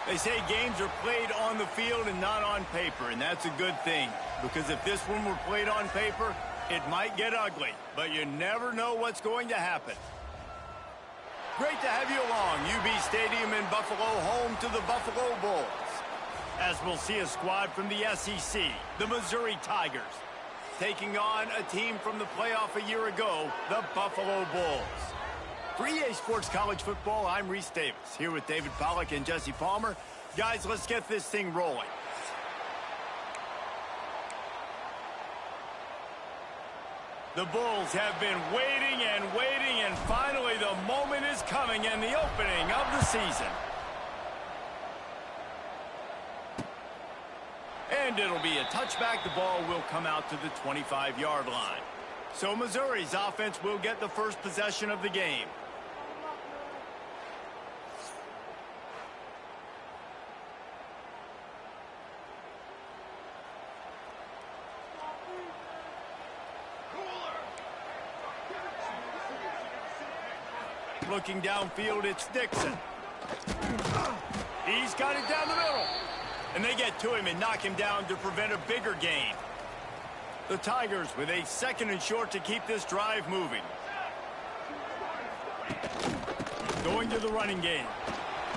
They say games are played on the field and not on paper, and that's a good thing. Because if this one were played on paper, it might get ugly, but you never know what's going to happen. Great to have you along. UB Stadium in Buffalo, home to the Buffalo Bulls. As we'll see a squad from the SEC, the Missouri Tigers, taking on a team from the playoff a year ago, the Buffalo Bulls. For EA Sports College Football, I'm Reese Davis, here with David Pollack and Jesse Palmer. Guys, let's get this thing rolling. The Bulls have been waiting, and finally the moment is coming and the opening of the season. And it'll be a touchback. The ball will come out to the 25-yard line. So Missouri's offense will get the first possession of the game. Looking downfield, it's Dixon. He's got it down the middle. And they get to him and knock him down to prevent a bigger gain. The Tigers with a 2nd and short to keep this drive moving. Going to the running game.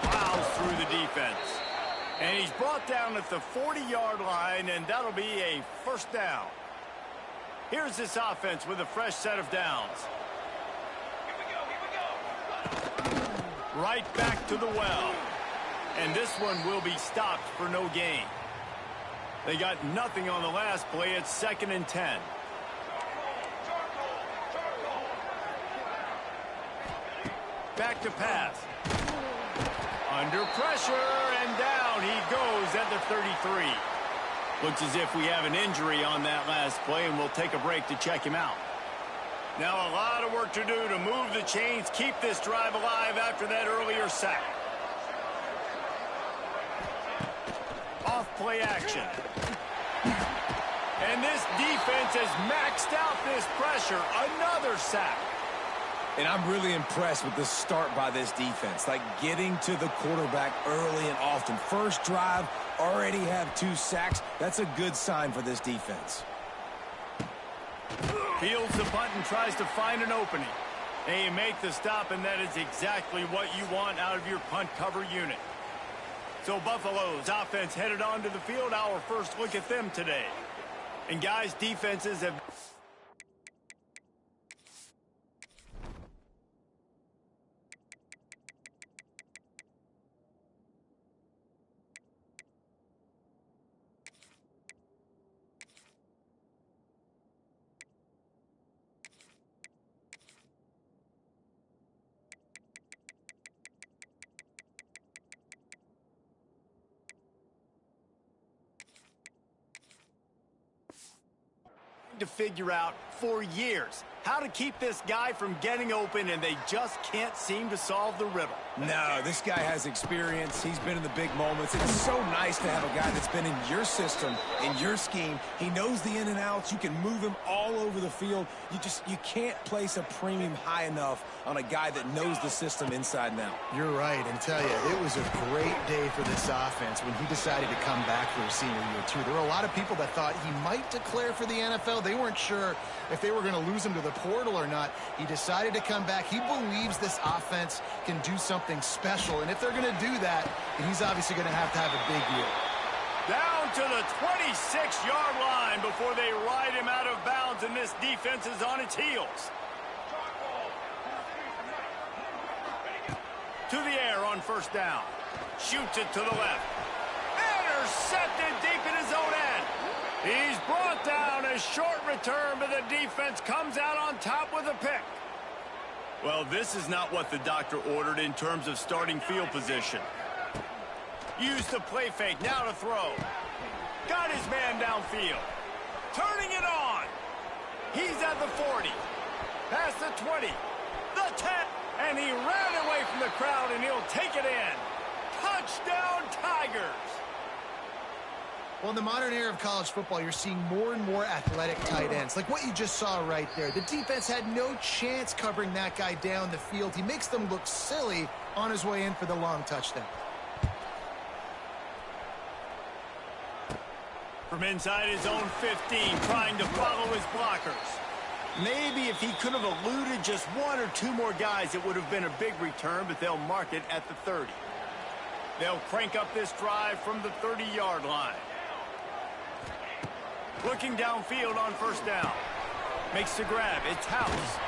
Plows through the defense. And he's brought down at the 40-yard line, and that'll be a first down. Here's this offense with a fresh set of downs. Right back to the well. And this one will be stopped for no gain. They got nothing on the last play. It's 2nd and 10. Back to pass. Under pressure, and down he goes at the 33. Looks as if we have an injury on that last play, and we'll take a break to check him out. Now a lot of work to do to move the chains, keep this drive alive after that earlier sack. Off play action. And this defense has maxed out this pressure. Another sack. And I'm really impressed with the start by this defense. Like getting to the quarterback early and often. First drive, already have 2 sacks. That's a good sign for this defense. Fields the punt and tries to find an opening. And you make the stop, and that is exactly what you want out of your punt cover unit. So Buffalo's offense headed onto the field. Our first look at them today. And guys, defenses have... to figure out for years how to keep this guy from getting open, and they just can't seem to solve the riddle. No, this guy has experience. He's been in the big moments. It's so nice to have a guy that's been in your system, in your scheme. He knows the in and outs. You can move him all over the field. You can't place a premium high enough on a guy that knows the system inside and out. You're right, and tell you, it was a great day for this offense when he decided to come back for his senior year, too. There were a lot of people that thought he might declare for the NFL. They weren't sure if they were going to lose him to the portal or not. He decided to come back. He believes this offense can do something special, and if they're going to do that, he's obviously going to have a big year. Down to the 26-yard line before they ride him out of bounds, and this defense is on its heels. To the air on first down. Shoots it to the left. Intercepted deep in his own end. He's brought down. A short return, but the defense comes out on top with a pick. Well, this is not what the doctor ordered in terms of starting field position. Use the play fake, now to throw. Got his man downfield. Turning it on. He's at the 40. Past the 20. The 10. And he ran away from the crowd, and he'll take it in. Touchdown, Tigers. Well, in the modern era of college football, you're seeing more and more athletic tight ends, like what you just saw right there. The defense had no chance covering that guy down the field. He makes them look silly on his way in for the long touchdown. From inside his own 15, trying to follow his blockers. Maybe if he could have eluded just one or two more guys, it would have been a big return, but they'll mark it at the 30. They'll crank up this drive from the 30-yard line. Looking downfield on first down. Makes the grab. It's House.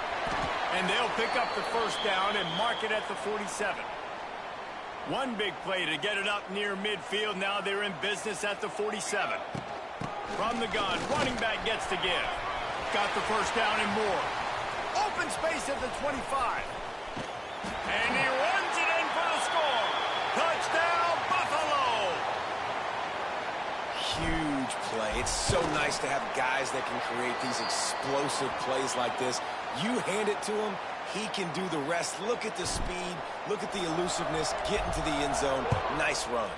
And they'll pick up the first down and mark it at the 47. One big play to get it up near midfield. Now they're in business at the 47. From the gun, running back gets to give. Got the first down and more. Open space at the 25. And he runs it in for the score. Touchdown, Buffalo! Huge play. It's so nice to have guys that can create these explosive plays like this. You hand it to him, he can do the rest. Look at the speed. Look at the elusiveness. Get into the end zone. Nice run.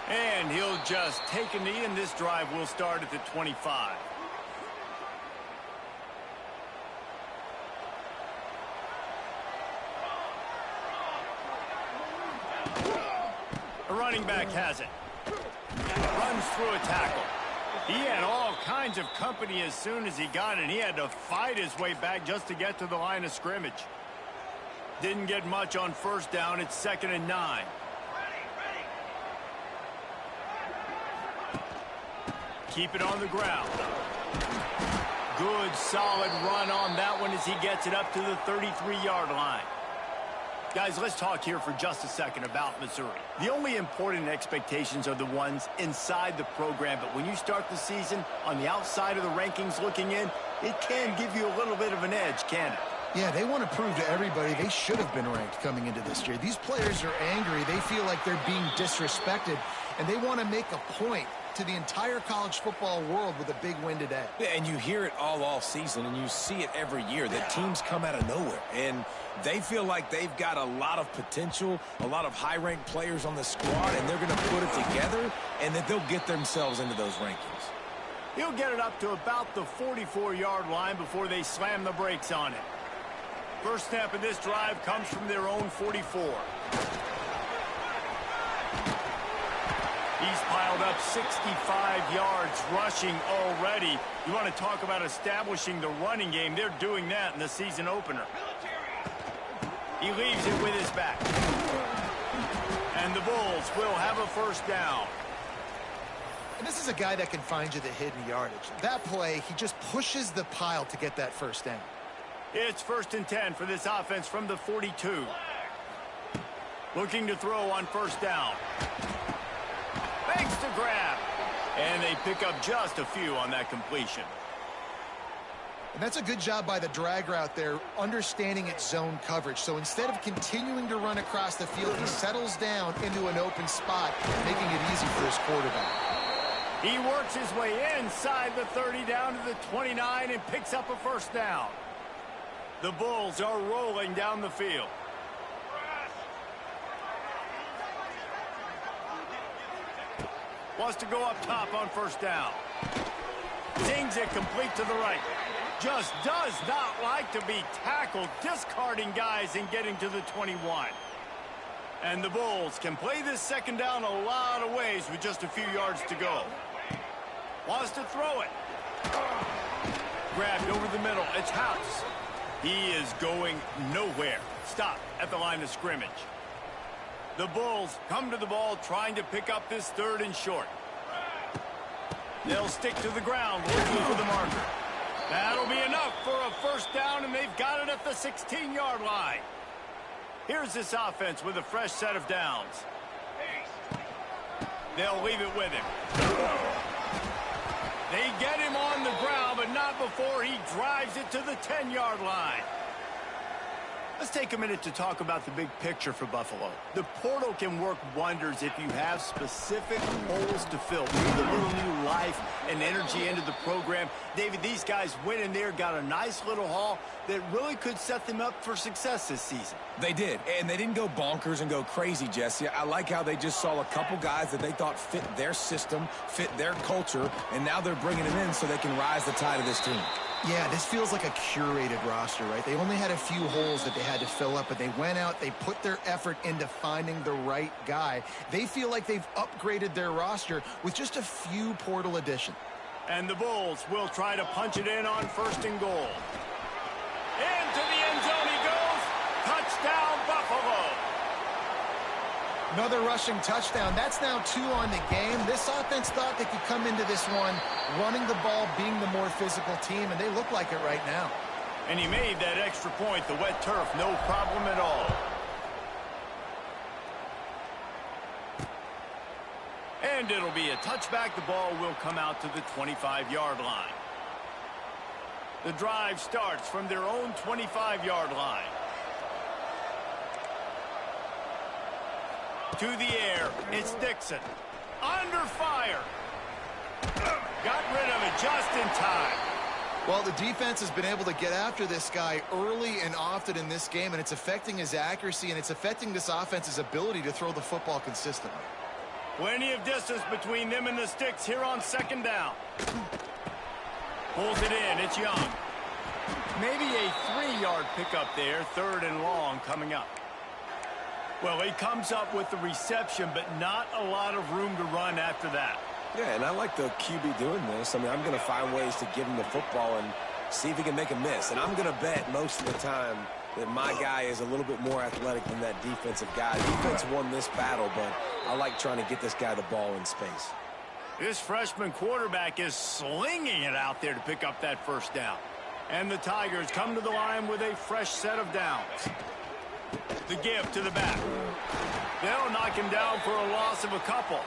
And he'll just take a knee, and this drive will start at the 25. A running back has it. Runs through a tackle. He had all kinds of company as soon as he got it. He had to fight his way back just to get to the line of scrimmage. Didn't get much on first down. It's 2nd and 9. Keep it on the ground. Good, solid run on that one as he gets it up to the 33-yard line. Guys, let's talk here for just a second about Missouri. The only important expectations are the ones inside the program, but when you start the season on the outside of the rankings looking in, it can give you a little bit of an edge, can it? Yeah, they want to prove to everybody they should have been ranked coming into this year. These players are angry. They feel like they're being disrespected, and they want to make a point to the entire college football world with a big win today. Yeah, and you hear it all season, and you see it every year that teams come out of nowhere, and they feel like they've got a lot of potential, a lot of high-ranked players on the squad, and they're going to put it together, and that they'll get themselves into those rankings. He'll get it up to about the 44-yard line before they slam the brakes on it. First snap of this drive comes from their own 44. He's piled up 65 yards rushing already. You want to talk about establishing the running game. They're doing that in the season opener. He leaves it with his back. And the Bulls will have a first down. And this is a guy that can find you the hidden yardage. That play, he just pushes the pile to get that first down. It's 1st and 10 for this offense from the 42. Looking to throw on first down. Makes the grab. And they pick up just a few on that completion. And that's a good job by the drag route there, understanding its zone coverage. So instead of continuing to run across the field, he settles down into an open spot, making it easy for his quarterback. He works his way inside the 30 down to the 29 and picks up a first down. The Bulls are rolling down the field. Wants to go up top on first down. Zings it complete to the right. Just does not like to be tackled, discarding guys and getting to the 21. And the Bulls can play this second down a lot of ways with just a few yards to go. Wants to throw it. Grabbed over the middle. It's House. He is going nowhere. Stop at the line of scrimmage. The Bulls come to the ball trying to pick up this 3rd and short. They'll stick to the ground looking for the marker. That'll be enough for a first down, and they've got it at the 16-yard line. Here's this offense with a fresh set of downs. They'll leave it with him. They get him on the ground, but not before he drives it to the 10-yard line. Let's take a minute to talk about the big picture for Buffalo. The portal can work wonders if you have specific holes to fill. Breathe a little new life and energy into the program. David, these guys went in there, got a nice little haul that really could set them up for success this season. They did, and they didn't go bonkers and go crazy, Jesse. I like how they just saw a couple guys that they thought fit their system, fit their culture, and now they're bringing them in so they can rise the tide of this team. Yeah, this feels like a curated roster, right? They only had a few holes that they had to fill up, but they went out, they put their effort into finding the right guy. They feel like they've upgraded their roster with just a few portal additions. And the Bulls will try to punch it in on 1st and goal. Into the end zone he goes. Touchdown, Buffalo. Another rushing touchdown. That's now 2 on the game. This offense thought they could come into this one running the ball, being the more physical team, and they look like it right now. And he made that extra point, the wet turf, no problem at all. And it'll be a touchback. The ball will come out to the 25-yard line. The drive starts from their own 25-yard line. To the air, it's Dixon. Under fire. Got rid of it just in time. Well, the defense has been able to get after this guy early and often in this game, and it's affecting his accuracy, and it's affecting this offense's ability to throw the football consistently. Plenty of distance between them and the sticks here on 2nd down. Pulls it in. It's Young. Maybe a 3-yard pickup there. 3rd and long coming up. Well, he comes up with the reception, but not a lot of room to run after that. Yeah, and I like the QB doing this. I mean, I'm going to find ways to give him the football and see if he can make a miss. And I'm going to bet most of the time that my guy is a little bit more athletic than that defensive guy. Defense won this battle, but I like trying to get this guy the ball in space. This freshman quarterback is slinging it out there to pick up that 1st down. And the Tigers come to the line with a fresh set of downs. The give to the back. They'll knock him down for a loss of a couple.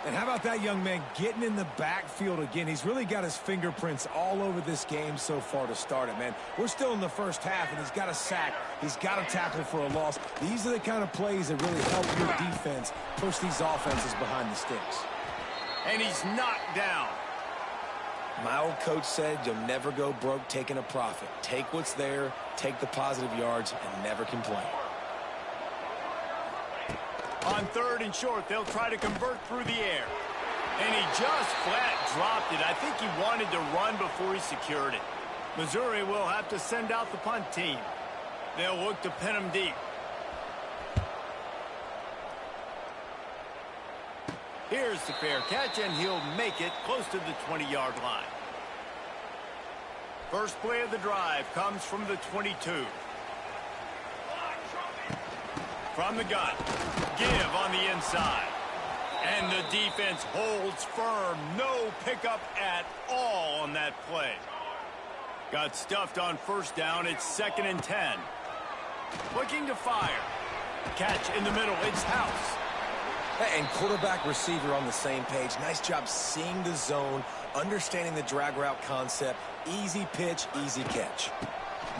And how about that young man getting in the backfield again? He's really got his fingerprints all over this game so far to start it, man. We're still in the 1st half, and he's got a sack. He's got a tackle for a loss. These are the kind of plays that really help your defense push these offenses behind the sticks. And he's knocked down. My old coach said you'll never go broke taking a profit. Take what's there, take the positive yards, and never complain. On 3rd and short, they'll try to convert through the air. And he just flat dropped it. I think he wanted to run before he secured it. Missouri will have to send out the punt team. They'll look to pin him deep. Here's the fair catch, and he'll make it close to the 20-yard line. First play of the drive comes from the 22. From the gun. Give on the inside. And the defense holds firm. No pickup at all on that play. Got stuffed on 1st down. It's 2nd and 10. Looking to fire. Catch in the middle. It's House. And quarterback receiver on the same page. Nice job seeing the zone, understanding the drag route concept. Easy pitch, easy catch.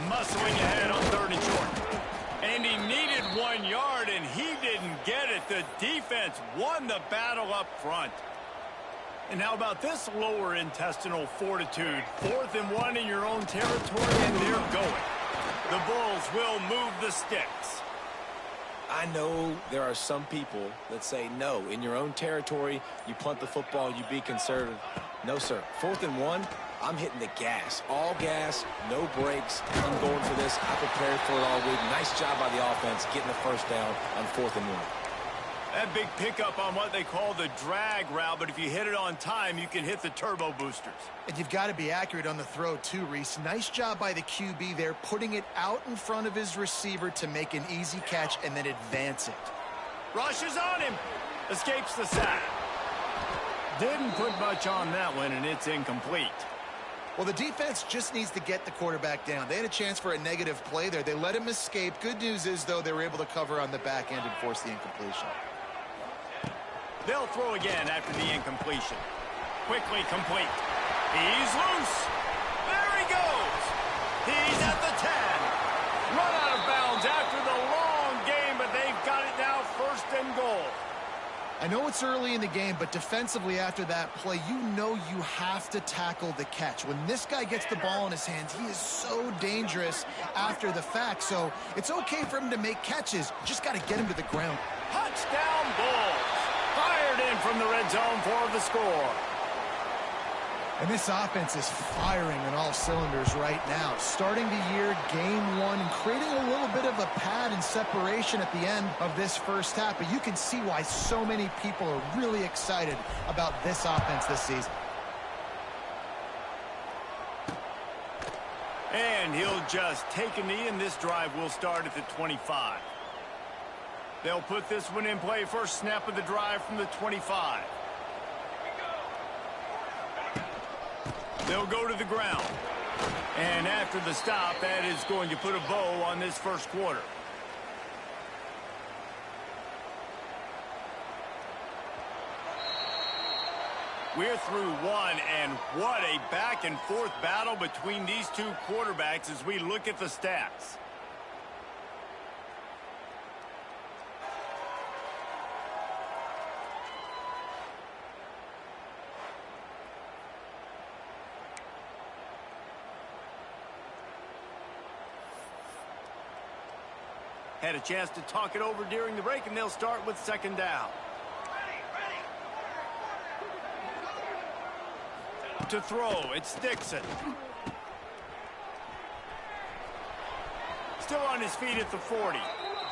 Muscling ahead on 3rd and short. And he needed 1 yard, and he didn't get it. The defense won the battle up front. And how about this lower intestinal fortitude? 4th and 1 in your own territory, and they're going. The Bulls will move the sticks. I know there are some people that say, no, in your own territory, you punt the football, you be conservative. No, sir. 4th and 1, I'm hitting the gas. All gas, no brakes. I'm going for this. I prepared for it all week. Nice job by the offense getting the 1st down on 4th and 1. That big pickup on what they call the drag route, but if you hit it on time, you can hit the turbo boosters. And you've got to be accurate on the throw too, Reese. Nice job by the QB there, putting it out in front of his receiver to make an easy catch and then advance it. Rushes on him. Escapes the sack. Didn't put much on that one, and it's incomplete. Well, the defense just needs to get the quarterback down. They had a chance for a negative play there. They let him escape. Good news is, though, they were able to cover on the back end and force the incompletion. They'll throw again after the incompletion. Quickly complete. He's loose. There he goes. He's at the 10. Run out of bounds after the long game, but they've got it now 1st and goal. I know it's early in the game, but defensively after that play, you know you have to tackle the catch. When this guy gets the ball in his hands, he is so dangerous after the fact. So it's okay for him to make catches. Just got to get him to the ground. Touchdown Bulls. Fired in from the red zone for the score. And this offense is firing on all cylinders right now. Starting the year, game one, and creating a little bit of a pad and separation at the end of this first half. But you can see why so many people are really excited about this offense this season. And he'll just take a knee, and this drive will start at the 25. They'll put this one in play. First snap of the drive from the 25. They'll go to the ground. And after the stop, that is going to put a bow on this first quarter. We're through one, and what a back-and-forth battle between these two quarterbacks as we look at the stats. Had a chance to talk it over during the break, and they'll start with second down. To throw, it's Dixon. Still on his feet at the 40.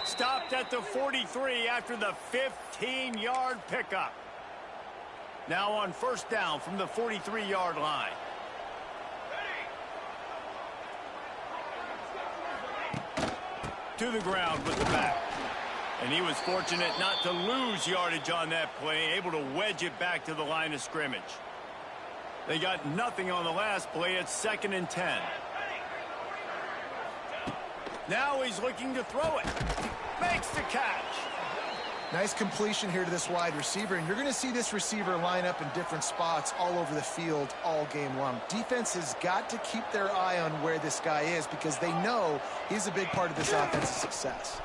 Stopped at the 43 after the 15-yard pickup. Now on first down from the 43-yard line. To the ground with the back. And he was fortunate not to lose yardage on that play, able to wedge it back to the line of scrimmage. They got nothing on the last play. It's 2nd and 10. Now he's looking to throw it. Makes the catch. Nice completion here to this wide receiver, and you're going to see this receiver line up in different spots all over the field all game long. Defense has got to keep their eye on where this guy is because they know he's a big part of this offense's success.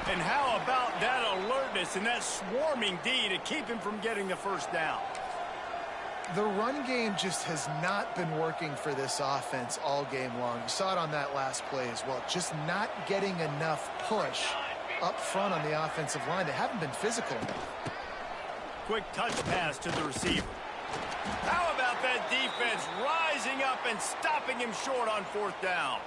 And how about that alertness and that swarming D to keep him from getting the first down? The run game just has not been working for this offense all game long. You saw it on that last play as well. Just not getting enough push up front on the offensive line. They haven't been physical enough. Quick touch pass to the receiver. How about that defense rising up and stopping him short on fourth down?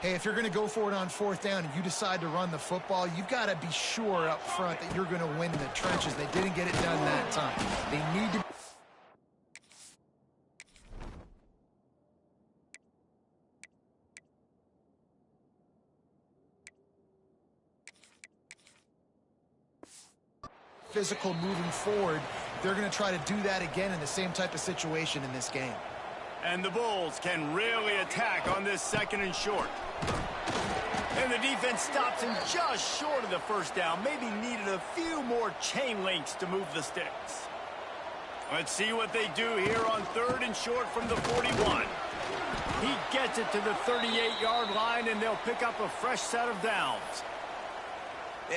Hey, if you're going to go for it on fourth down and you decide to run the football, you've got to be sure up front that you're going to win in the trenches. They didn't get it done that time. They need to... physical moving forward. They're going to try to do that again in the same type of situation in this game. And the Bulls can really attack on this 2nd and short. And the defense stops him just short of the first down. Maybe needed a few more chain links to move the sticks. Let's see what they do here on 3rd and short from the 41. He gets it to the 38-yard line, and they'll pick up a fresh set of downs.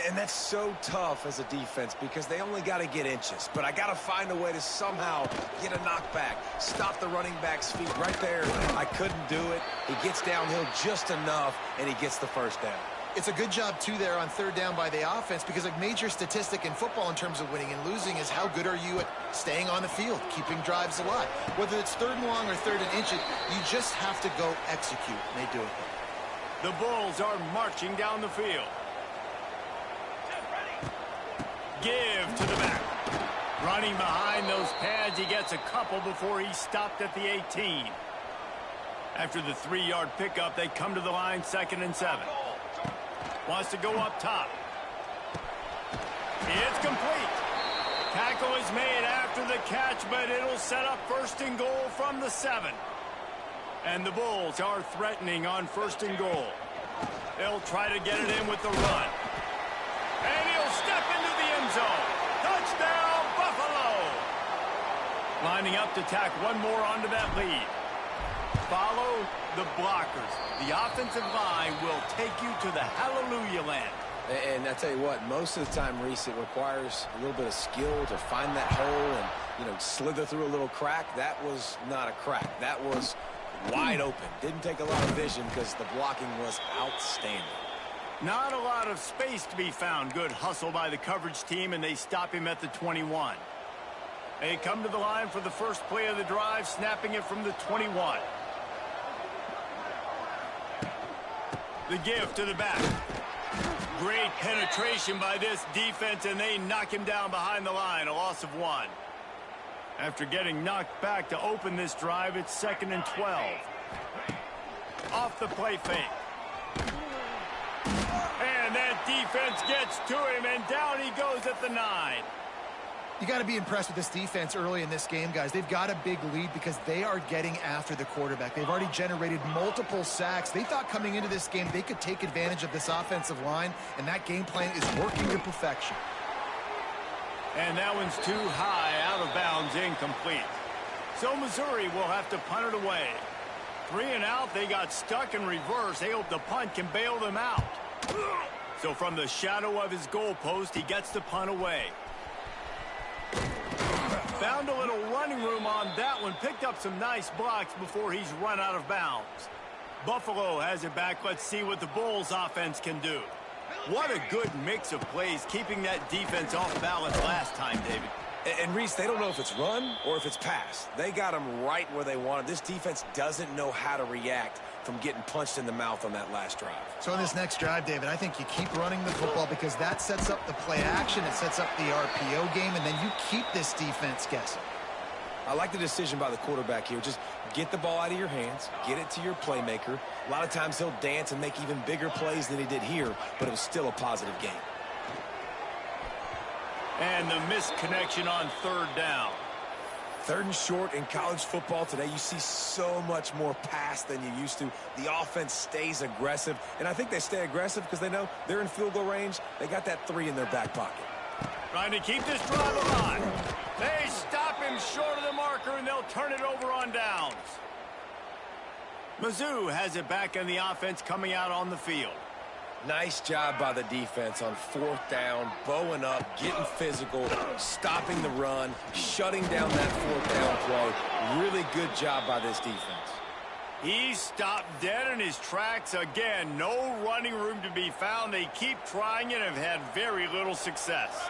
And that's so tough as a defense because they only got to get inches. But I got to find a way to somehow get a knockback, stop the running back's feet right there. I couldn't do it. He gets downhill just enough, and he gets the first down. It's a good job, too, there on 3rd down by the offense because a major statistic in football in terms of winning and losing is how good are you at staying on the field, keeping drives alive. Whether it's 3rd and long or 3rd and inches, you just have to go execute, and they do it. The Bulls are marching down the field. Give to the back. Running behind those pads, he gets a couple before he stopped at the 18. After the 3-yard pickup, they come to the line 2nd and 7. Wants to go up top. It's complete. Tackle is made after the catch, but it'll set up 1st and goal from the 7. And the Bulls are threatening on 1st and goal. They'll try to get it in with the run. And he'll step into the end zone. Touchdown, Buffalo! Lining up to tack one more onto that lead. Follow the blockers. The offensive line will take you to the hallelujah land. And I tell you what, most of the time, Reese, it requires a little bit of skill to find that hole and, slither through a little crack. That was not a crack. That was wide open. Didn't take a lot of vision because the blocking was outstanding. Not a lot of space to be found. Good hustle by the coverage team, and they stop him at the 21. They come to the line for the first play of the drive, snapping it from the 21. The give to the back. Great penetration by this defense, and they knock him down behind the line, a loss of 1. After getting knocked back to open this drive, it's 2nd and 12. Off the play fake. And that defense gets to him, and down he goes at the 9. You got to be impressed with this defense early in this game, guys. They've got a big lead because they are getting after the quarterback. They've already generated multiple sacks. They thought coming into this game they could take advantage of this offensive line, and that game plan is working to perfection. And that one's too high, out of bounds, incomplete. So Missouri will have to punt it away. 3 and out, they got stuck in reverse. They hope the punt can bail them out. So from the shadow of his goalpost, he gets the punt away. Found a little running room on that one. Picked up some nice blocks before he's run out of bounds. Buffalo has it back. Let's see what the Bulls offense can do. What a good mix of plays, keeping that defense off balance last time, David. And Reese, they don't know if it's run or if it's pass. They got them right where they want them. This defense doesn't know how to react from getting punched in the mouth on that last drive. So in this next drive, David, I think you keep running the football because that sets up the play action, it sets up the RPO game, and then you keep this defense guessing. I like the decision by the quarterback here. Just get the ball out of your hands, get it to your playmaker. A lot of times he'll dance and make even bigger plays than he did here, but it was still a positive game. And the missed connection on 3rd down. 3rd and short in college football today. You see so much more pass than you used to. The offense stays aggressive, and I think they stay aggressive because they know they're in field goal range. They got that 3 in their back pocket. Trying to keep this drive alive. They stop him short of the marker, and they'll turn it over on downs. Mizzou has it back in the offense coming out on the field. Nice job by the defense on 4th down, bowing up, getting physical, stopping the run, shutting down that 4th down play. Really good job by this defense. He stopped dead in his tracks again. No running room to be found. They keep trying and have had very little success.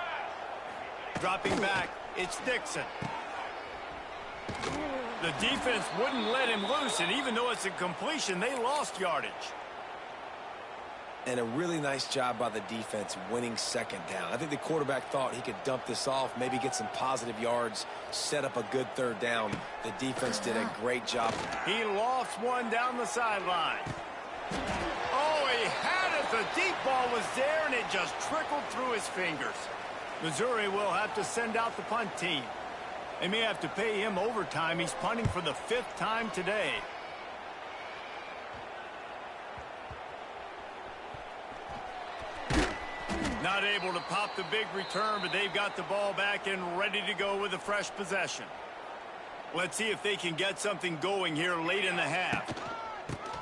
Dropping back, it's Dixon. The defense wouldn't let him loose, and even though it's a completion, they lost yardage. And a really nice job by the defense winning 2nd down. I think the quarterback thought he could dump this off, maybe get some positive yards, set up a good 3rd down. The defense did a great job. He lost one down the sideline. Oh, he had it. The deep ball was there, and it just trickled through his fingers. Missouri will have to send out the punt team. They may have to pay him overtime. He's punting for the 5th time today. Not able to pop the big return, but they've got the ball back and ready to go with a fresh possession. Let's see if they can get something going here late in the half.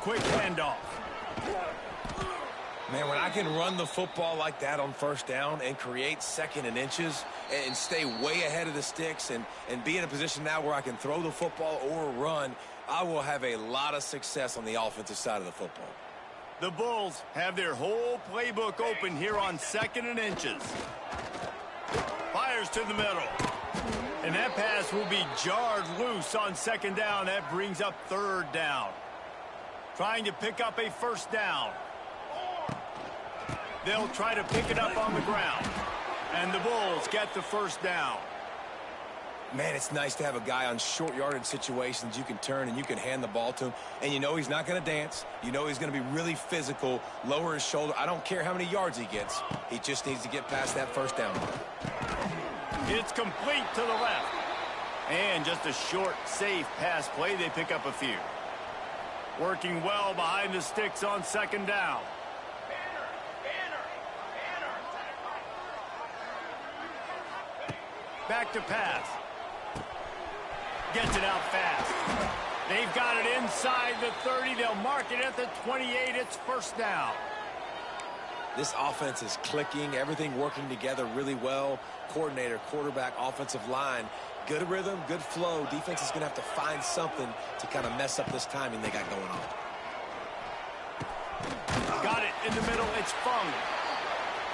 Quick handoff. Man, when I can run the football like that on 1st down and create 2nd and inches and stay way ahead of the sticks and be in a position now where I can throw the football or run, I will have a lot of success on the offensive side of the football. The Bulls have their whole playbook open here on 2nd and inches. Fires to the middle. And that pass will be jarred loose on 2nd down. That brings up 3rd down. Trying to pick up a 1st down. They'll try to pick it up on the ground. And the Bulls get the 1st down. Man, it's nice to have a guy on short yardage situations you can turn and you can hand the ball to him. And you know he's not going to dance. You know he's going to be really physical, lower his shoulder. I don't care how many yards he gets. He just needs to get past that 1st down. It's complete to the left. And just a short, safe pass play. They pick up a few. Working well behind the sticks on 2nd down. Back to pass. Gets it out fast. They've got it inside the 30. They'll mark it at the 28. It's 1st down. This offense is clicking. Everything working together really well. Coordinator, quarterback, offensive line. Good rhythm, good flow. Defense is going to have to find something to kind of mess up this timing they got going on. Got it in the middle. It's Fung.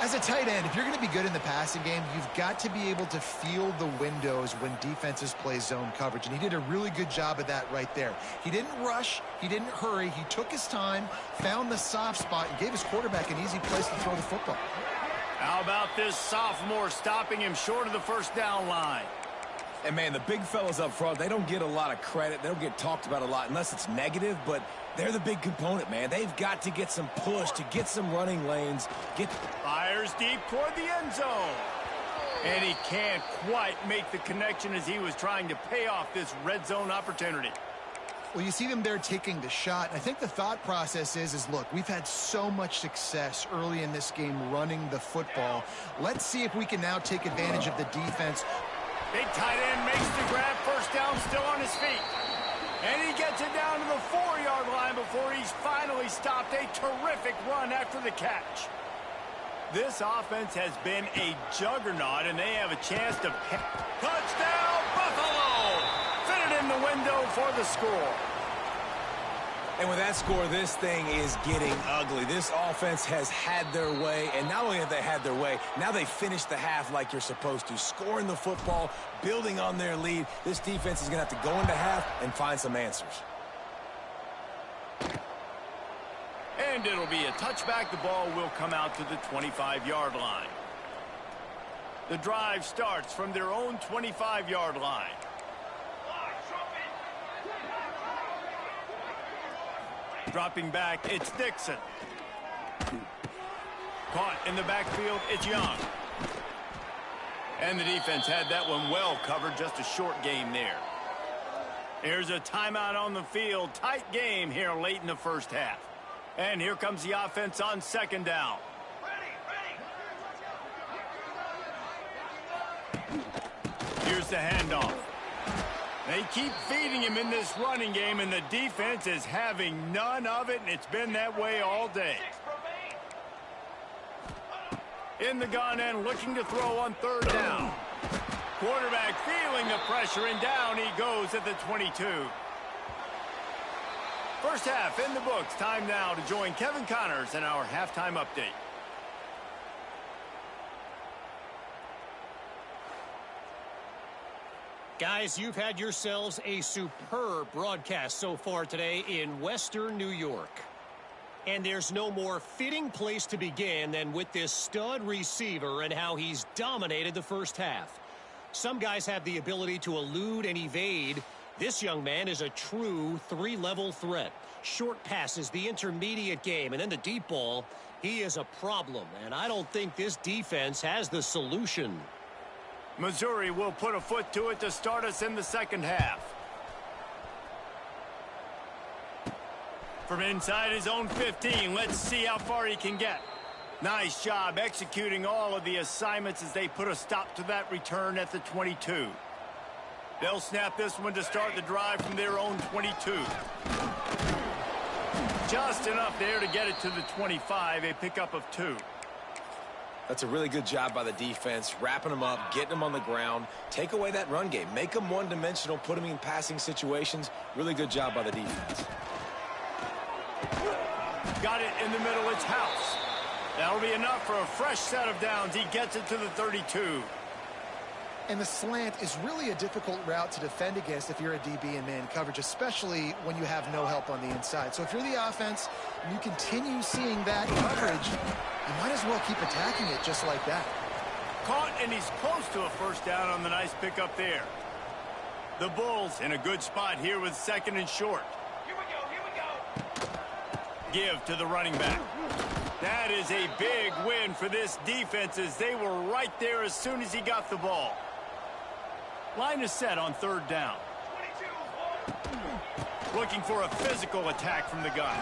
As a tight end, if you're going to be good in the passing game, you've got to be able to feel the windows when defenses play zone coverage, and he did a really good job of that right there. He didn't rush, he didn't hurry, he took his time, found the soft spot, and gave his quarterback an easy place to throw the football. How about this sophomore stopping him short of the first down line? And, man, the big fellas up front, they don't get a lot of credit. They don't get talked about a lot unless it's negative, but they're the big component, man. They've got to get some push to get some running lanes. Fires deep toward the end zone. And he can't quite make the connection as he was trying to pay off this red zone opportunity. Well, you see them there taking the shot. I think the thought process is look, we've had so much success early in this game running the football. Let's see if we can now take advantage of the defense. Big tight end makes the grab, first down, still on his feet. And he gets it down to the 4-yard line before he's finally stopped. A terrific run after the catch. This offense has been a juggernaut, and they have a chance to... Touchdown, Buffalo! Fit it in the window for the score. And with that score, this thing is getting ugly. This offense has had their way, and not only have they had their way, now they finished the half like you're supposed to, scoring the football, building on their lead. This defense is going to have to go into half and find some answers. And it'll be a touchback. The ball will come out to the 25-yard line. The drive starts from their own 25-yard line. Dropping back, it's Dixon. Caught in the backfield, it's Young. And the defense had that one well covered, just a short game there. Here's a timeout on the field. Tight game here late in the first half. And here comes the offense on second down. Here's the handoff. They keep feeding him in this running game, and the defense is having none of it, and it's been that way all day. In the gun and looking to throw on third down. Quarterback feeling the pressure, and down he goes at the 22. First half in the books. Time now to join Kevin Connors in our halftime update. Guys, you've had yourselves a superb broadcast so far today in Western New York. And there's no more fitting place to begin than with this stud receiver and how he's dominated the first half. Some guys have the ability to elude and evade. This young man is a true three-level threat. Short passes, the intermediate game, and then the deep ball. He is a problem, and I don't think this defense has the solution. Missouri will put a foot to it to start us in the second half. From inside his own 15, let's see how far he can get. Nice job executing all of the assignments as they put a stop to that return at the 22. They'll snap this one to start the drive from their own 22. Just enough there to get it to the 25, a pickup of 2. That's a really good job by the defense, wrapping them up, getting them on the ground. Take away that run game. Make them one-dimensional, put them in passing situations. Really good job by the defense. Got it in the middle, it's House. That'll be enough for a fresh set of downs. He gets it to the 32. And the slant is really a difficult route to defend against if you're a DB in man coverage, especially when you have no help on the inside. So if you're the offense and you continue seeing that coverage, you might as well keep attacking it just like that. Caught, and he's close to a first down on the nice pickup there. The Bulls in a good spot here with second and short. Here we go. Give to the running back. That is a big win for this defense as they were right there as soon as he got the ball. Line is set on third down. Looking for a physical attack from the gun.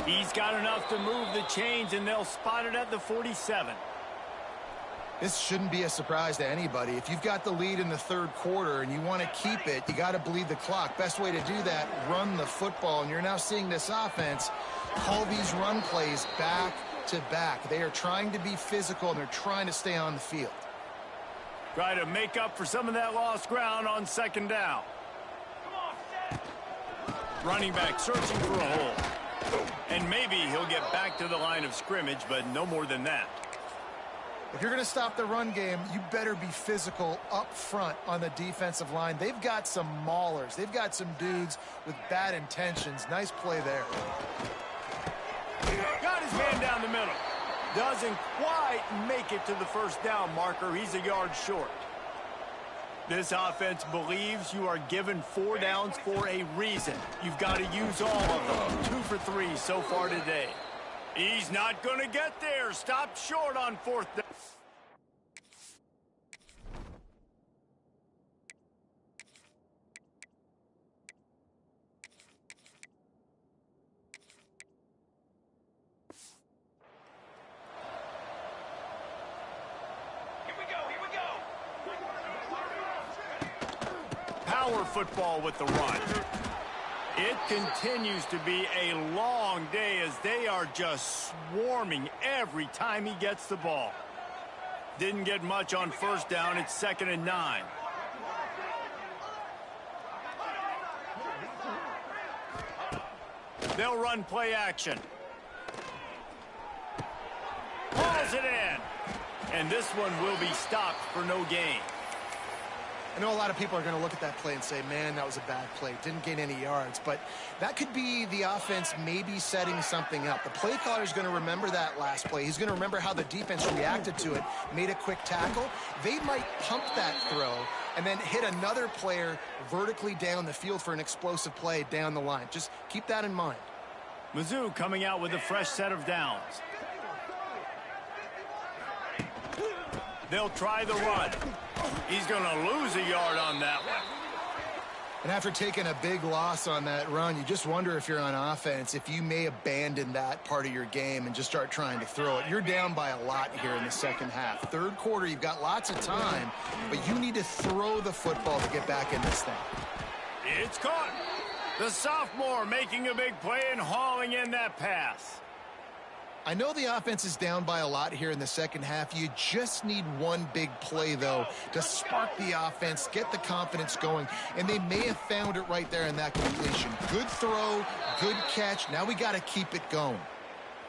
He's got enough to move the chains, and they'll spot it at the 47. This shouldn't be a surprise to anybody. If you've got the lead in the third quarter and you want to keep it, you got to bleed the clock. Best way to do that, run the football. And you're now seeing this offense call these run plays back to back. They are trying to be physical, and they're trying to stay on the field. Try to make up for some of that lost ground on second down. Running back searching for a hole. And maybe he'll get back to the line of scrimmage, but no more than that. If you're going to stop the run game, you better be physical up front on the defensive line. They've got some maulers. They've got some dudes with bad intentions. Nice play there. Got his man down the middle. Doesn't quite make it to the first down marker. He's a yard short. This offense believes you are given 4 downs for a reason. You've got to use all of them. 2 for 3 so far today. He's not going to get there. Stopped short on 4th down. Power football with the run. It continues to be a long day as they are just swarming every time he gets the ball. Didn't get much on 1st down. It's 2nd and 9. They'll run play action. Hauls it in. And this one will be stopped for no gain. I know a lot of people are going to look at that play and say, man, that was a bad play. Didn't gain any yards. But that could be the offense maybe setting something up. The play caller is going to remember that last play. He's going to remember how the defense reacted to it, made a quick tackle. They might pump that throw and then hit another player vertically down the field for an explosive play down the line. Just keep that in mind. Mizzou coming out with a fresh set of downs. They'll try the run. He's going to lose a yard on that one. And after taking a big loss on that run, you just wonder if you're on offense, if you may abandon that part of your game and just start trying to throw it. You're down by a lot here in the second half. 3rd quarter, you've got lots of time, but you need to throw the football to get back in this thing. It's caught. The sophomore making a big play and hauling in that pass. I know the offense is down by a lot here in the second half. You just need one big play, though, to spark the offense, get the confidence going, and they may have found it right there in that completion. Good throw, good catch. Now we got to keep it going.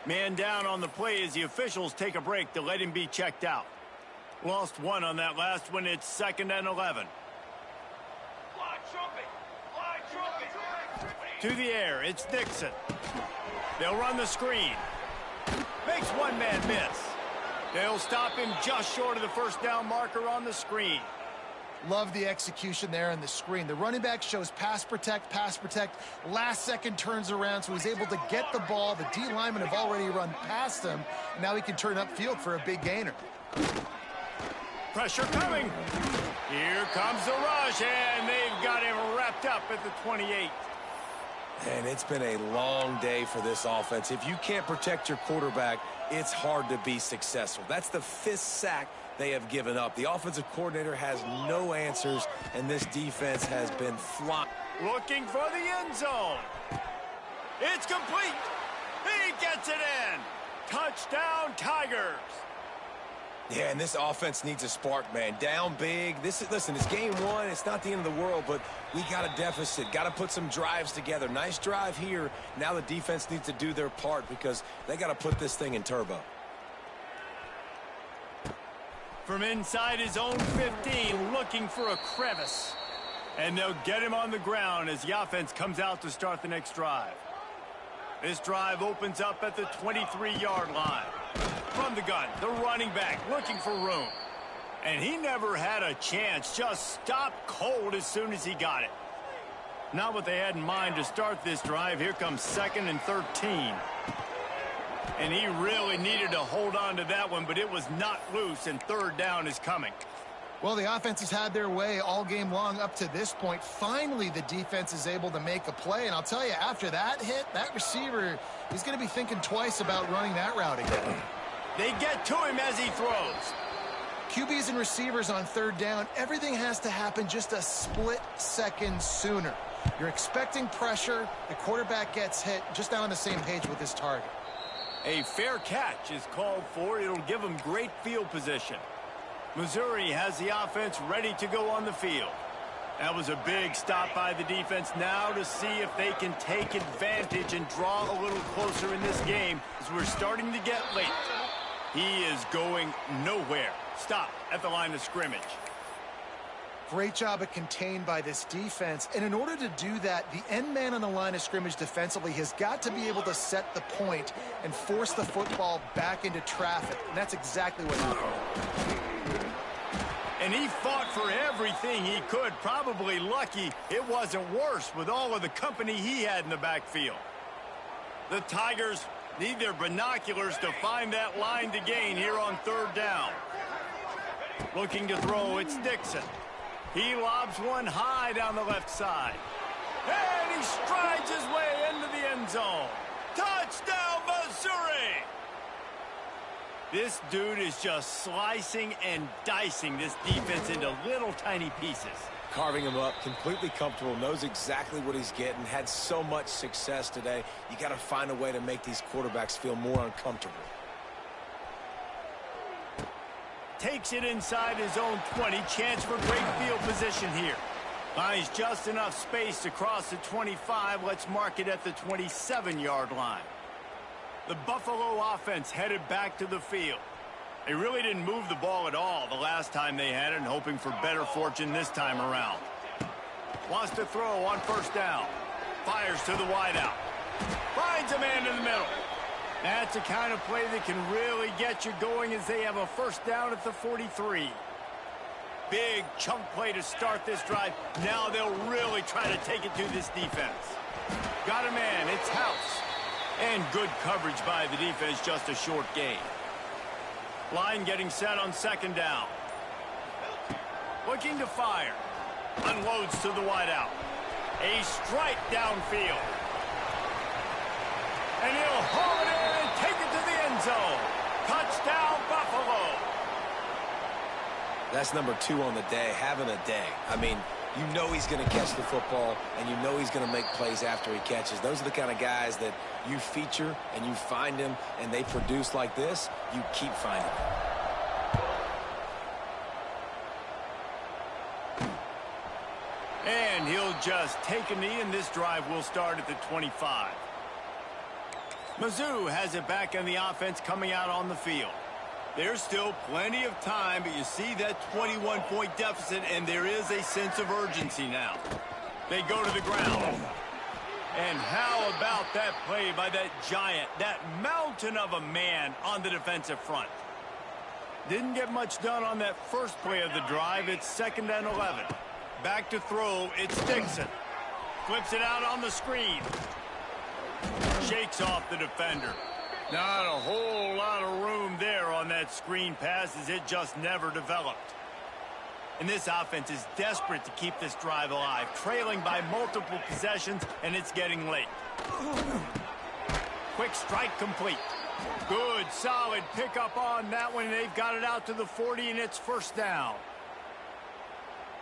Man down on the play as the officials take a break to let him be checked out. Lost 1 on that last one. It's 2nd and 11. To the air, it's Dixon. They'll run the screen. Makes one man miss. They'll stop him just short of the 1st down marker on the screen. Love the execution there on the screen. The running back shows pass protect, last second turns around, so he's able to get the ball. The D linemen have already run past him, and now he can turn upfield for a big gainer. Pressure coming. Here comes the rush, and they've got him wrapped up at the 28. And it's been a long day for this offense. If you can't protect your quarterback, it's hard to be successful. That's the 5th sack they have given up. The offensive coordinator has no answers, and this defense has been flying. Looking for the end zone. It's complete. He gets it in. Touchdown, Tigers. Yeah, and this offense needs a spark, man. Down big. Listen, it's game 1. It's not the end of the world, but we got a deficit. Got to put some drives together. Nice drive here. Now the defense needs to do their part because they got to put this thing in turbo. From inside his own 15, looking for a crevice. And they'll get him on the ground as the offense comes out to start the next drive. This drive opens up at the 23-yard line. From the gun, the running back looking for room. And he never had a chance, just stopped cold as soon as he got it. Not what they had in mind to start this drive. Here comes 2nd and 13. And he really needed to hold on to that one, but it was not loose, and 3rd down is coming. Well, the offense has had their way all game long up to this point. Finally, the defense is able to make a play. And I'll tell you, after that hit, that receiver, he's going to be thinking twice about running that route again. They get to him as he throws. QBs and receivers on 3rd down, everything has to happen just a split second sooner. You're expecting pressure, the quarterback gets hit, just not on the same page with his target. A fair catch is called for. It'll give him great field position. Missouri has the offense ready to go on the field. That was a big stop by the defense now to see if they can take advantage and draw a little closer in this game as we're starting to get late. He is going nowhere. Stop at the line of scrimmage. Great job at contained by this defense. And in order to do that, the end man on the line of scrimmage defensively has got to be able to set the point and force the football back into traffic. And that's exactly what happened. And he fought for everything he could. Probably lucky it wasn't worse with all of the company he had in the backfield. The Tigers need their binoculars to find that line to gain here on third down. Looking to throw, it's Dixon. He lobs one high down the left side. And he strides his way into the end zone. Touchdown, Missouri! This dude is just slicing and dicing this defense into little tiny pieces. Carving him up, completely comfortable, knows exactly what he's getting, had so much success today. You got to find a way to make these quarterbacks feel more uncomfortable. Takes it inside his own 20. Chance for great field position here. Finds just enough space to cross the 25. Let's mark it at the 27-yard line. The Buffalo offense headed back to the field. They really didn't move the ball at all the last time they had it, and hoping for better fortune this time around. Wants to throw on first down. Fires to the wideout. Finds a man in the middle. That's the kind of play that can really get you going as they have a first down at the 43. Big chunk play to start this drive. Now they'll really try to take it to this defense. Got a man. It's House. And good coverage by the defense, just a short gain. Line getting set on second down. Looking to fire. Unloads to the wideout. A strike downfield. And he'll haul it in and take it to the end zone. Touchdown, Buffalo. That's number 2 on the day, having a day. I mean, you know he's going to catch the football, and you know he's going to make plays after he catches. Those are the kind of guys that you feature and you find them, and they produce like this. You keep finding them. And he'll just take a knee, and this drive will start at the 25. Mizzou has it back on the offense coming out on the field. There's still plenty of time, but you see that 21-point deficit, and there is a sense of urgency now. They go to the ground. And how about that play by that giant, that mountain of a man on the defensive front? Didn't get much done on that first play of the drive. It's 2nd and 11. Back to throw, it's Dixon. Flips it out on the screen. Shakes off the defender. Not a whole lot of room there on that screen pass, as it just never developed. And this offense is desperate to keep this drive alive, trailing by multiple possessions, and it's getting late. Quick strike complete. Good, solid pickup on that one. They've got it out to the 40, and it's first down.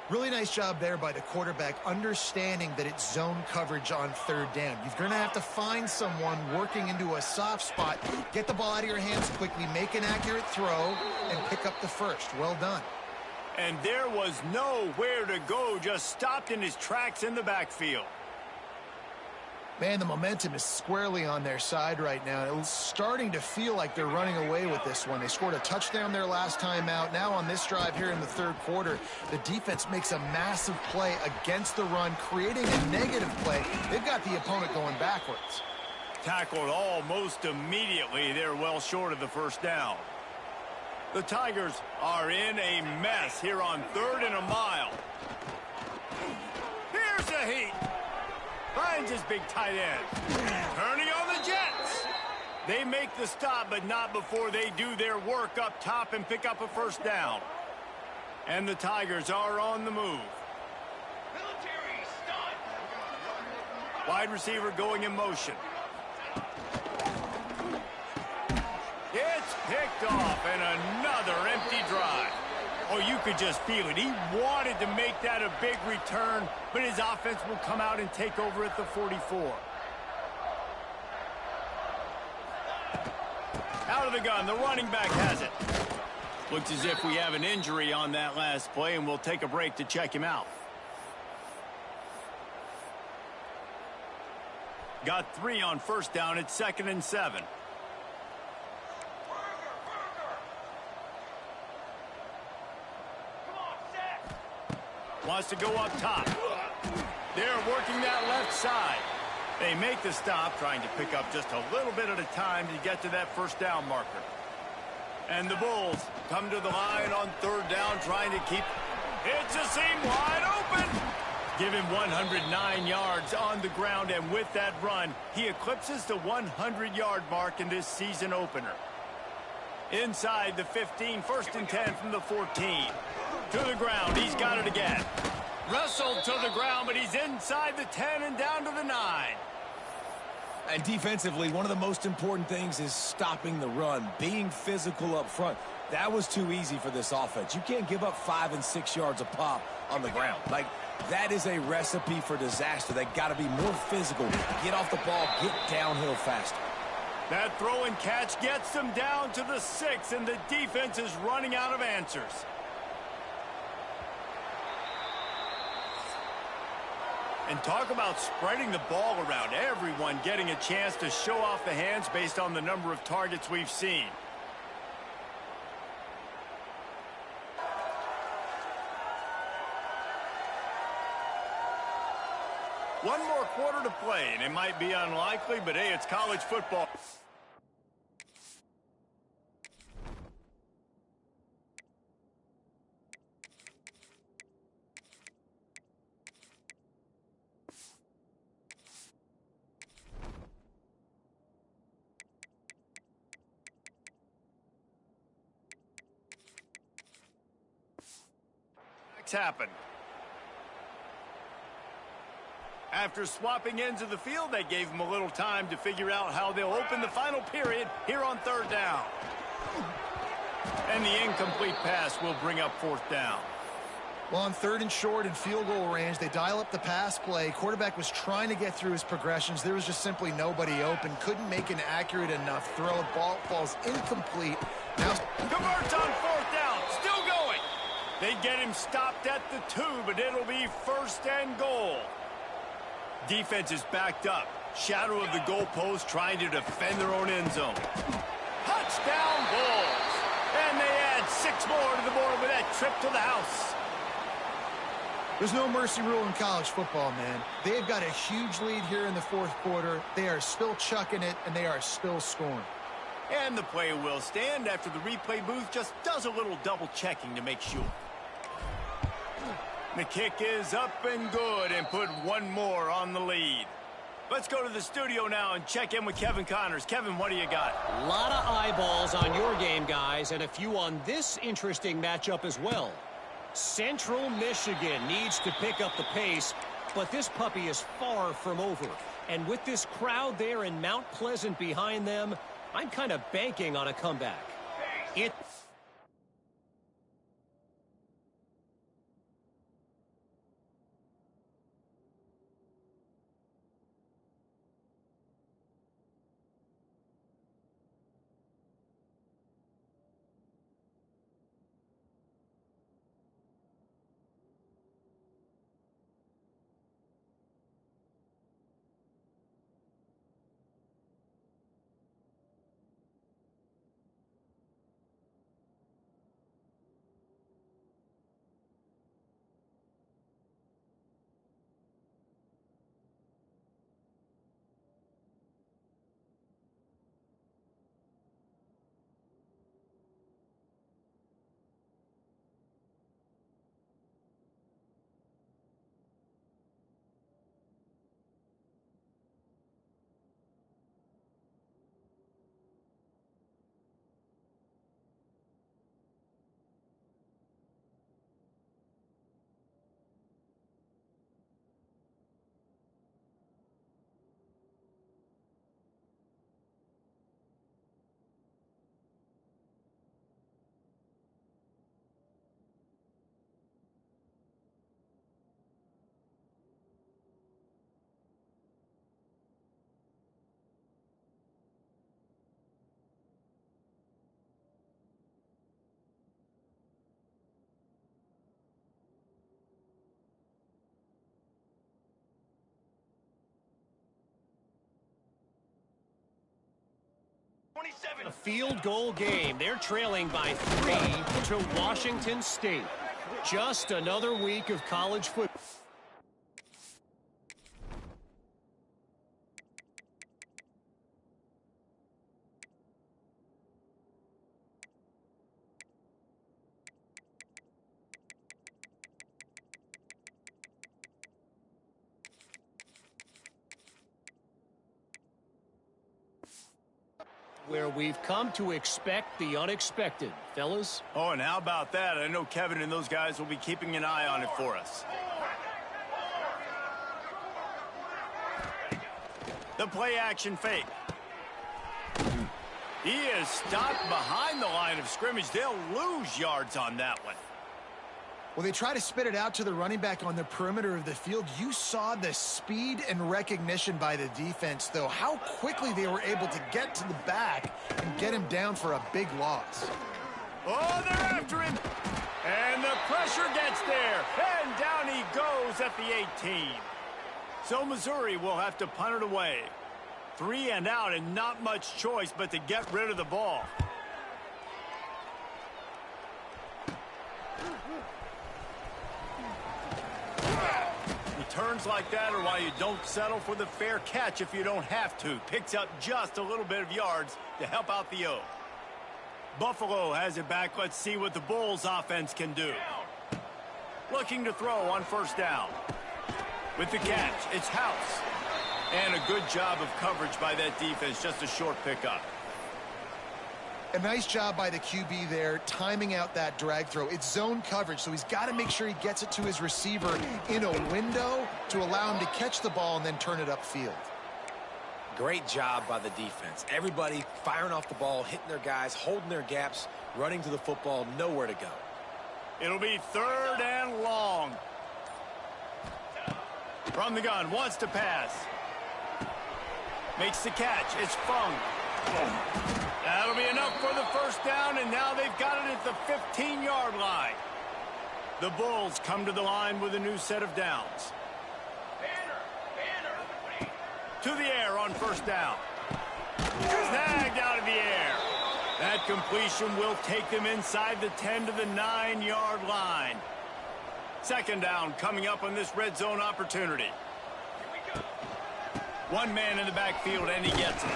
Really nice job there by the quarterback, understanding that it's zone coverage on third down. You're going to have to find someone working into a soft spot, get the ball out of your hands quickly, make an accurate throw, and pick up the first. Well done. And there was nowhere to go, just stopped in his tracks in the backfield. Man, the momentum is squarely on their side right now. It's starting to feel like they're running away with this one. They scored a touchdown their last time out. Now on this drive here in the third quarter, the defense makes a massive play against the run, creating a negative play. They've got the opponent going backwards. Tackled almost immediately. They're well short of the first down. The Tigers are in a mess here on 3rd and a mile. Here's the heat. Finds his big tight end. Turning on the Jets. They make the stop, but not before they do their work up top and pick up a first down. And the Tigers are on the move. Wide receiver going in motion. It's picked off, and another empty drive. Oh, you could just feel it. He wanted to make that a big return, but his offense will come out and take over at the 44. Out of the gun, the running back has it. Looks as if we have an injury on that last play, and we'll take a break to check him out. Got 3 on first down at 2nd and 7. Wants to go up top. They're working that left side. They make the stop, trying to pick up just a little bit at a time to get to that first down marker. And the Bulls come to the line on third down, trying to keep it to seem wide open. Give him 109 yards on the ground, and with that run, he eclipses the 100-yard mark in this season opener. Inside the 15, 1st and 10 from the 14. To the ground, he's got it again. Wrestled to the ground, but he's inside the 10 and down to the 9. And defensively, one of the most important things is stopping the run, being physical up front. That was too easy for this offense. You can't give up 5 and 6 yards a pop on the ground. Like, that is a recipe for disaster. They got to be more physical, get off the ball, get downhill faster. That throw and catch gets them down to the 6, and the defense is running out of answers. And talk about spreading the ball around. Everyone getting a chance to show off the hands based on the number of targets we've seen. One more quarter to play, and it might be unlikely, but hey, it's college football. Happen. After swapping ends of the field, they gave him a little time to figure out how they'll open the final period here on third down. And the incomplete pass will bring up 4th down. Well, on 3rd and short and field goal range, they dial up the pass play. Quarterback was trying to get through his progressions. There was just simply nobody open. Couldn't make an accurate enough throw. Ball falls incomplete. Now converts on 4th down. Still going. They get him stopped at the 2, but it'll be 1st and goal. Defense is backed up. Shadow of the goalpost, trying to defend their own end zone. Touchdown Bulls. And they add 6 more to the board with that trip to the house. There's no mercy rule in college football, man. They've got a huge lead here in the 4th quarter. They are still chucking it, and they are still scoring. And the play will stand after the replay booth just does a little double checking to make sure. The kick is up and good, and put 1 more on the lead. Let's go to the studio now and check in with Kevin Connors. Kevin, what do you got? A lot of eyeballs on your game, guys, and a few on this interesting matchup as well. Central Michigan needs to pick up the pace, but this puppy is far from over. And with this crowd there in Mount Pleasant behind them, I'm kind of banking on a comeback. A field goal game. They're trailing by 3 to Washington State. Just another week of college football. Where we've come to expect the unexpected, fellas. Oh, and how about that? I know Kevin and those guys will be keeping an eye on it for us. The play action fake. He is stopped behind the line of scrimmage. They'll lose yards on that one. Well, they try to spit it out to the running back on the perimeter of the field. You saw the speed and recognition by the defense, though, how quickly they were able to get to the back and get him down for a big loss. Oh, they're after him. And the pressure gets there. And down he goes at the 18. So Missouri will have to punt it away. 3 and out and not much choice but to get rid of the ball. Returns like that are why you don't settle for the fair catch if you don't have to. Picks up just a little bit of yards to help out the O. Buffalo has it back. Let's see what the Bulls offense can do. Looking to throw on first down. With the catch, it's House. And a good job of coverage by that defense. Just a short pickup. A nice job by the QB there, timing out that drag throw. It's zone coverage, so he's got to make sure he gets it to his receiver in a window to allow him to catch the ball and then turn it upfield. Great job by the defense. Everybody firing off the ball, hitting their guys, holding their gaps, running to the football, nowhere to go. It'll be 3rd and long. From the gun, wants to pass. Makes the catch. It's Fung. That'll be enough for the first down, and now they've got it at the 15-yard line. The Bulls come to the line with a new set of downs. To the air on first down. Snagged out of the air. That completion will take them inside the 10 to the 9-yard line. 2nd down coming up on this red zone opportunity. One man in the backfield, and he gets it.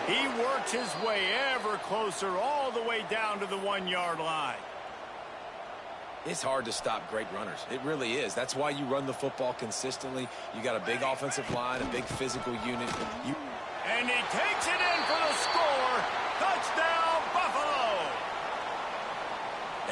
He works his way ever closer all the way down to the 1-yard line. It's hard to stop great runners. It really is. That's why you run the football consistently. You got a big offensive line, a big physical unit. And he takes it in for the score. Touchdown, Buffalo!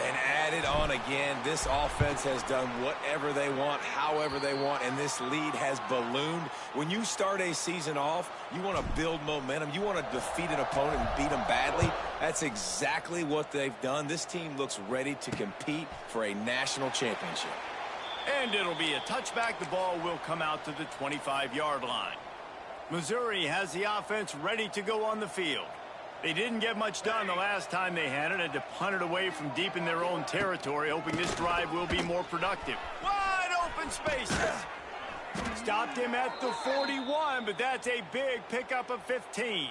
And added on again, this offense has done whatever they want, however they want, and this lead has ballooned. When you start a season off, you want to build momentum. You want to defeat an opponent and beat them badly. That's exactly what they've done. This team looks ready to compete for a national championship. And it'll be a touchback. The ball will come out to the 25-yard line. Missouri has the offense ready to go on the field. They didn't get much done the last time they had it. Had to punt it away from deep in their own territory, hoping this drive will be more productive. Wide open spaces. Stopped him at the 41, but that's a big pickup of 15.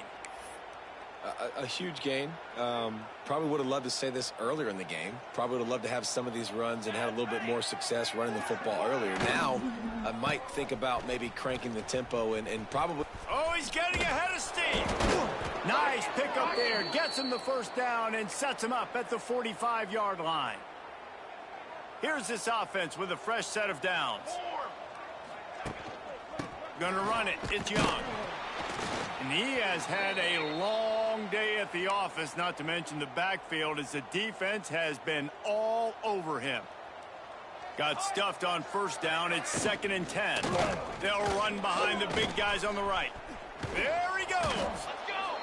A huge gain. Probably would have loved to say this earlier in the game. Probably would have loved to have some of these runs and had a little bit more success running the football earlier. Now, I might think about maybe cranking the tempo and probably... Oh, he's getting ahead of steam. Nice pickup there. Gets him the first down and sets him up at the 45-yard line. Here's this offense with a fresh set of downs. Gonna run it. It's Young. And he has had a long day at the office, not to mention the backfield, as the defense has been all over him. Got stuffed on first down. It's 2nd and 10. They'll run behind the big guys on the right. There he goes.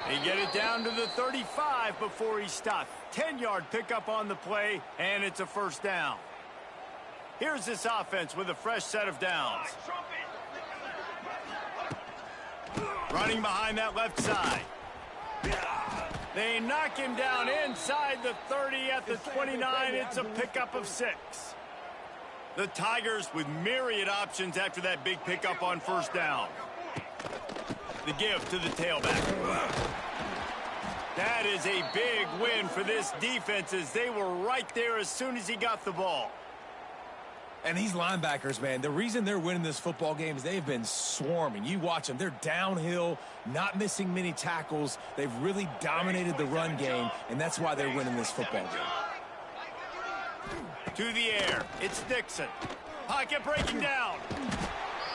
They get it down to the 35 before he stopped. 10-yard pickup on the play, and it's a first down. Here's this offense with a fresh set of downs. Running behind that left side. They knock him down inside the 30 at the 29. It's a pickup of 6. The Tigers with myriad options after that big pickup on first down. The give to the tailback. That is a big win for this defense as they were right there as soon as he got the ball. And these linebackers, man, the reason they're winning this football game is they've been swarming. You watch them. They're downhill, not missing many tackles. They've really dominated the run game, and that's why they're winning this football game. To the air. It's Dixon. Pocket breaking down.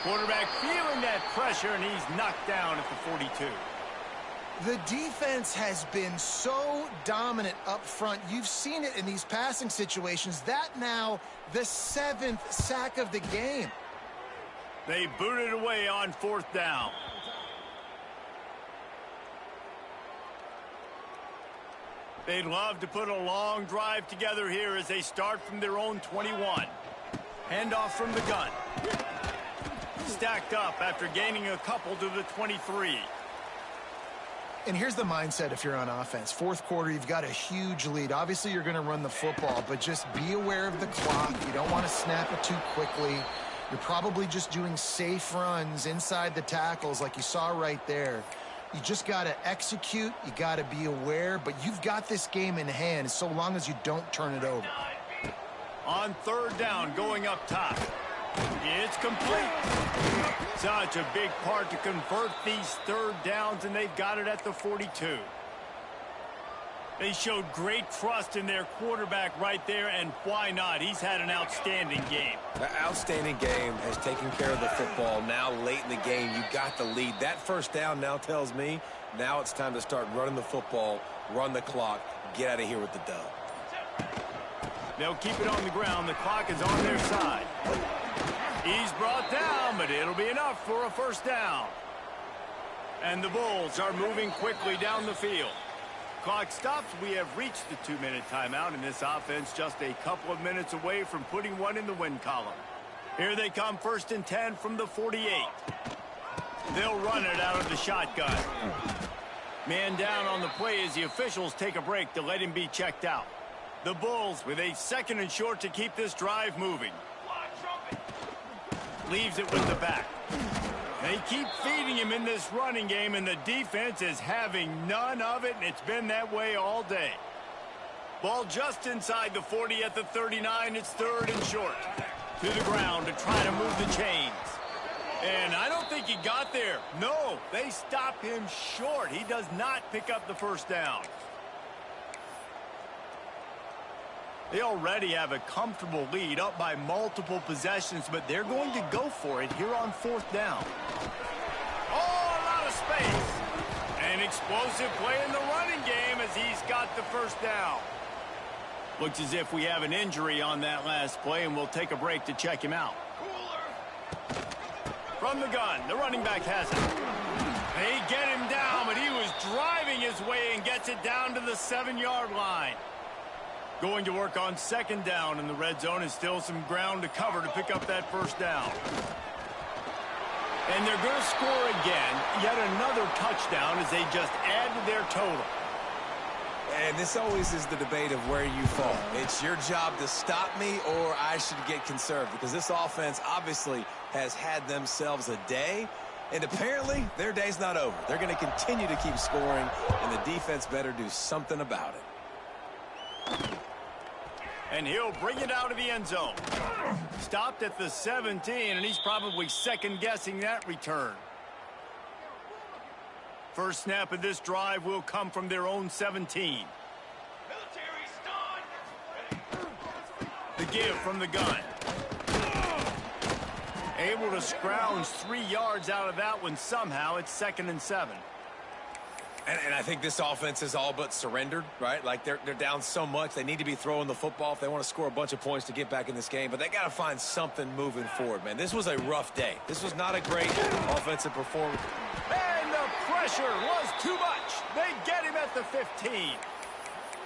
Quarterback feeling that pressure, and he's knocked down at the 42. The defense has been so dominant up front. You've seen it in these passing situations. That now the 7th sack of the game. They booted away on 4th down. They'd love to put a long drive together here as they start from their own 21. Handoff from the gun. Stacked up after gaining a couple to the 23. And here's the mindset if you're on offense. 4th quarter, you've got a huge lead. Obviously, you're going to run the football, but just be aware of the clock. You don't want to snap it too quickly. You're probably just doing safe runs inside the tackles like you saw right there. You just got to execute. You got to be aware, but you've got this game in hand so long as you don't turn it over. On 3rd down, going up top. It's complete. Such a big part to convert these 3rd downs, and they've got it at the 42. They showed great trust in their quarterback right there, and why not? He's had an outstanding game. The outstanding game has taken care of the football. Now late in the game, you got the lead. That 1st down now tells me now it's time to start running the football, run the clock, get out of here with the dub. They'll keep it on the ground. The clock is on their side. He's brought down, but it'll be enough for a 1st down. And the Bulls are moving quickly down the field. Clock stops. We have reached the 2-minute timeout, and this offense just a couple of minutes away from putting one in the win column. Here they come, 1st and 10 from the 48. They'll run it out of the shotgun. Man down on the play as the officials take a break to let him be checked out. The Bulls with a 2nd and short to keep this drive moving. Leaves it with the back. They keep feeding him in this running game, and the defense is having none of it, and it's been that way all day. Ball just inside the 40 at the 39. It's 3rd and short. To the ground to try to move the chains. And I don't think he got there. No, they stop him short. He does not pick up the 1st down. They already have a comfortable lead, up by multiple possessions, but they're going to go for it here on 4th down. Oh, a lot of space. An explosive play in the running game as he's got the 1st down. Looks as if we have an injury on that last play, and we'll take a break to check him out. From the gun, the running back has it. They get him down, but he was driving his way and gets it down to the 7-yard line. Going to work on 2nd down in the red zone, is still some ground to cover to pick up that 1st down. And they're going to score again, yet another touchdown as they just add to their total. And this always is the debate of where you fall. It's your job to stop me, or I should get conserved, because this offense obviously has had themselves a day, and apparently their day's not over. They're going to continue to keep scoring, and the defense better do something about it. And he'll bring it out of the end zone. Stopped at the 17, and he's probably second-guessing that return. First snap of this drive will come from their own 17. The give from the gun. Able to scrounge 3 yards out of that one somehow. It's 2nd and 7. And I think this offense is all but surrendered, right? Like they're down so much. They need to be throwing the football if they want to score a bunch of points to get back in this game. But they got to find something moving forward, man. This was a rough day. This was not a great offensive performance. And the pressure was too much. They get him at the 15.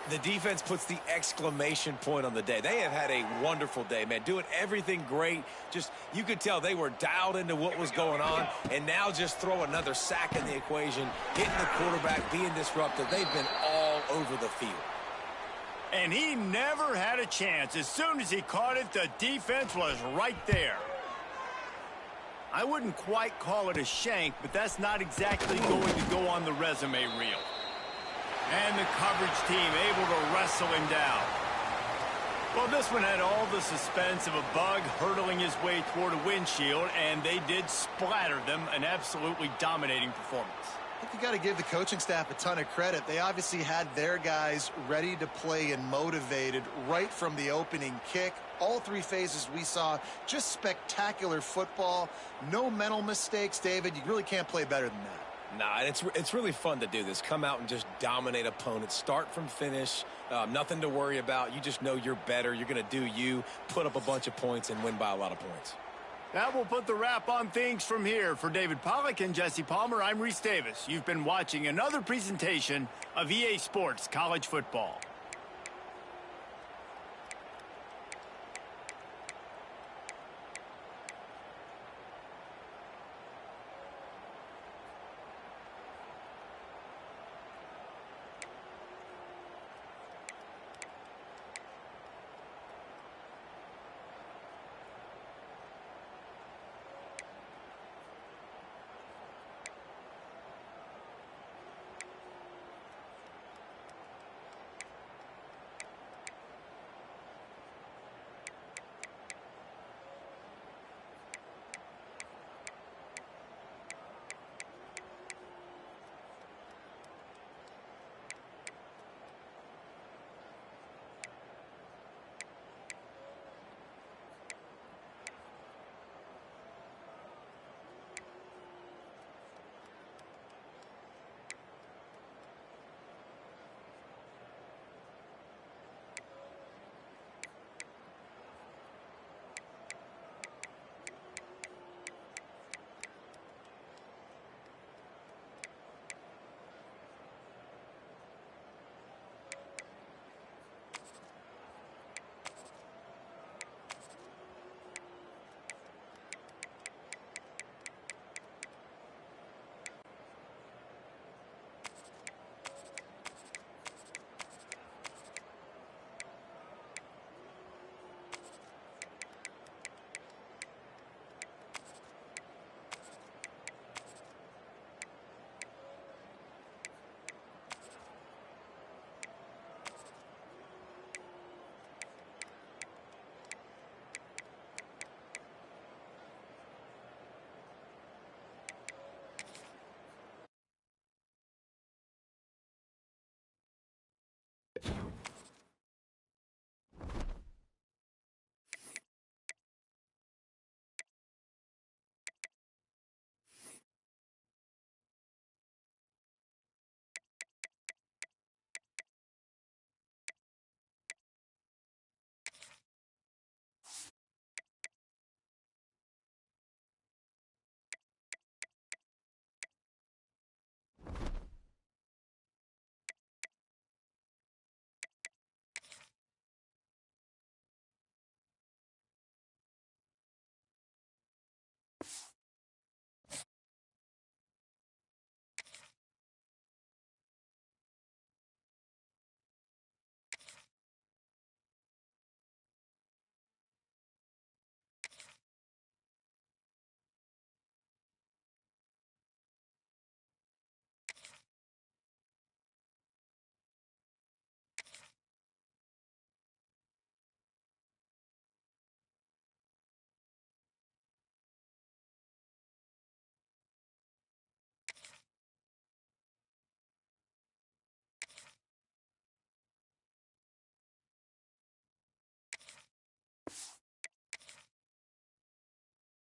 The defense puts the exclamation point on the day. They have had a wonderful day, man. Doing everything great. Just, you could tell they were dialed into what was going on. And now just throw another sack in the equation, hitting the quarterback, being disruptive. They've been all over the field. And he never had a chance. As soon as he caught it, the defense was right there. I wouldn't quite call it a shank, but that's not exactly going to go on the resume reel. And the coverage team able to wrestle him down. Well, this one had all the suspense of a bug hurtling his way toward a windshield, and they did splatter them. An absolutely dominating performance. I think you got to give the coaching staff a ton of credit. They obviously had their guys ready to play and motivated right from the opening kick. All three phases we saw, just spectacular football. No mental mistakes, David. You really can't play better than that. Nah, and it's really fun to do this. Come out and just dominate opponents. Start from finish. Nothing to worry about. You just know you're better. You're going to do you, put up a bunch of points, and win by a lot of points. That will put the wrap on things from here. For David Pollack and Jesse Palmer, I'm Reese Davis. You've been watching another presentation of EA Sports College Football.